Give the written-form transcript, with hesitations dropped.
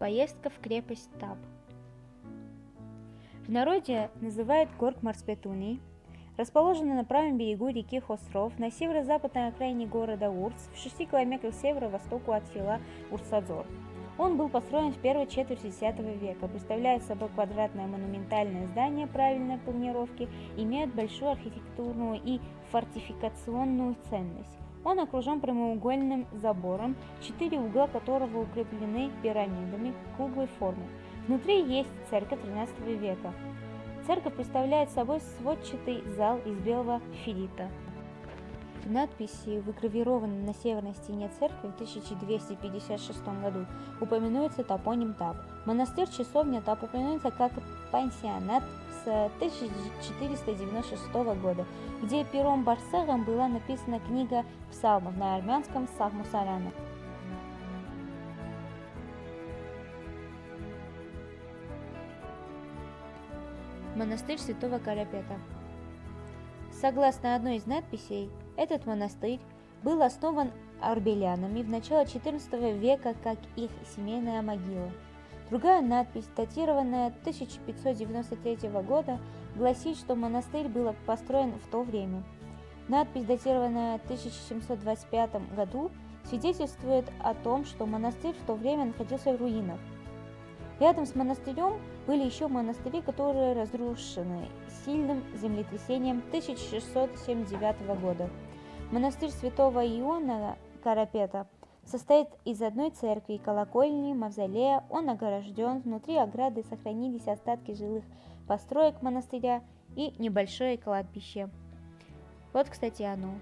Поездка в крепость Таб. В народе называют город Марс-Петуний, расположенный на правом берегу реки Хосров на северо-западной окраине города Урс, в 6 километрах к северо-востоку от села Урсадзор. Он был построен в первой четверти X века, представляет собой квадратное монументальное здание правильной планировки, имеет большую архитектурную и фортификационную ценность. Он окружен прямоугольным забором, 4 угла которого укреплены пирамидами круглой формы. Внутри есть церковь XIII века. Церковь представляет собой сводчатый зал из белого феррита. В надписи, выгравированной на северной стене церкви в 1256 году, упоминается топоним Таб. Монастырь-часовня Таб упоминается как пансионат с 1496 года, где пером Барсегом была написана книга псалмов на армянском Сахмусарана. Монастырь Святого Карапета. Согласно одной из надписей, этот монастырь был основан арбелянами в начале XIV века как их семейная могила. Другая надпись, датированная 1593 года, гласит, что монастырь был построен в то время. Надпись, датированная 1725 году, свидетельствует о том, что монастырь в то время находился в руинах. Рядом с монастырем были еще монастыри, которые разрушены сильным землетрясением 1679 года. Монастырь святого Иоанна Карапета состоит из одной церкви, колокольни, мавзолея. Он огражден, внутри ограды сохранились остатки жилых построек монастыря и небольшое кладбище. Вот, кстати, оно.